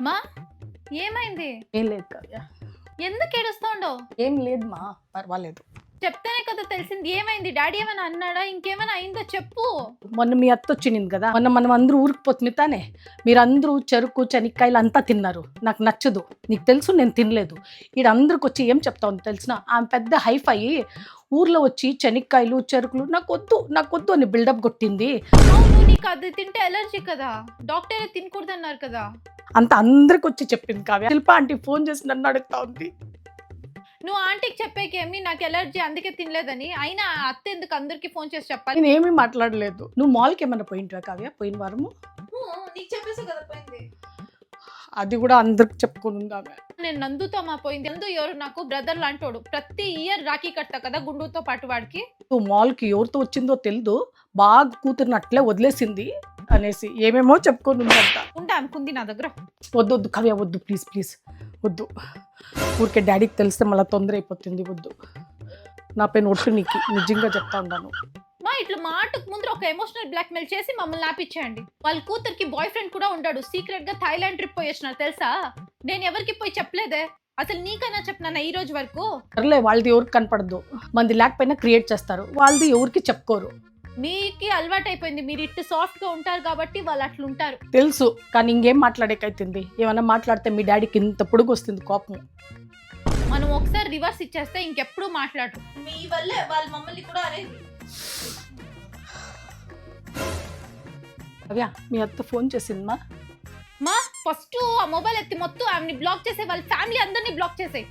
మా ఏమైంది? ఏం లేదు కావ్య, ఎందుకు ఏడుస్తా ఉండవు? ఏం లేదు మా, పర్వాలేదు. చెప్తేనే కదా తెలిసింది. ఏమైంది? డాడీ ఏమైనా అన్నాడా? ఇంకేమైనా అయిందో చెప్పు. మొన్న మీ అత్త వచ్చింది కదా, మొన్న మనం అందరూ ఊరికి పోతుంది తానే. మీరందరూ చెరుకు చెనిక్కాయలు అంతా తిన్నారు. నాకు నచ్చదు, నీకు తెలుసు నేను తినలేదు. అందరికి వచ్చి ఏం చెప్తావు తెలిసిన, ఆమె పెద్ద హైఫై ఊర్లో వచ్చి చెనిక్కాయలు చెరుకులు నాకు వద్దు అని బిల్డప్ కొట్టింది. అవును, నీకు అది తింటే ఎలర్జీ కదా, డాక్టర్ తినకూడదు అన్నారు కదా. అంత అందరికి వచ్చి చెప్పింది కావ్య. శిల్ప ఆంటీ ఫోన్ చేసి నన్ను అడుగుతా ఉంది. నువ్వు ఆంటీకి చెప్పేకేమి నాకు ఎలర్జీ అందుకే తినలేదని. అయినా అత్త ఎందుకు అందరికి ఫోన్ చేసి చెప్పాలి? నేను ఏమీ మాట్లాడలేదు. నువ్వు మాల్కి ఏమైనా పోయింటివా కావ్య పోయిన వారము? నీకు చెప్పేసి కదా పోయింది. అది కూడా అందరికి చెప్పుకుని ఆమె. నేను నందుతో మా పోయింది. నందు ఎవరు నాకు బ్రదర్ లాంటోడు. ప్రతి ఇయర్ రాఖీ కడతా కదా గుండుతో పాటు వాడికి. నువ్వు మాల్కి ఎవరితో వచ్చిందో తెలియదు, బాగా కూతురుని అట్లే వదిలేసింది అనేసి ఏమేమో చెప్పుకొని ఉందంట. ఉంటే అనుకుంది నా దగ్గర. వద్దు కవ్య, వద్దు ప్లీజ్ వద్దు. ఊరికే డాడీకి తెలిస్తే మళ్ళీ తొందర అయిపోతుంది. వద్దు, నా పైన ఒట్టు నీకు నిజంగా చెప్తా ఉన్నాను. మా ఇట్లా మాటకు ముందు ఒక ఎమోషనల్ బ్లాక్ మెయిల్ చేసి మమ్మల్ని ఆపిచ్చేయండి. వాళ్ళ కూతురికి బాయ్ ఫ్రెండ్ కూడా ఉంటాడు. సీక్రెట్ గా థాయిలాండ్ ట్రిప్ పోయేసినారు తెలుసా. నేను ఎవరికి పోయి చెప్పలేదే. అసలు నీకైనా చెప్పినా ఈ రోజు వరకు. సర్లే, వాళ్ళది ఎవరికి కనపడదు. మంది లేకపోయినా క్రియేట్ చేస్తారు, వాళ్ళది ఎవరికి చెప్పుకోరు. మీకు అలవాటు అయిపోయింది. మీరు ఇట్టు సాఫ్ట్ గా ఉంటారు కాబట్టి వాళ్ళు అట్లా ఉంటారు తెలుసు. కానీ ఇంకేం మాట్లాడేకైతుంది. ఏమన్నా మాట్లాడితే మీ డాడీకి ఇంత పొడుగు వస్తుంది కోపం. మనం ఒకసారి రివర్స్ ఇచ్చేస్తే ఇంకెప్పుడు మాట్లాడరు. మీ వల్లే వాళ్ళ మమ్మల్ని కూడా అనేది. అవ్యా, మీ అత్త ఫోన్ చేసిందమ్మా. మా ఫస్ట్ ఆ మొబైల్ ఎత్తి మొత్తం ఆమెని బ్లాక్ చేసే, వాళ్ళ ఫ్యామిలీ అందరినీ బ్లాక్ చేసే.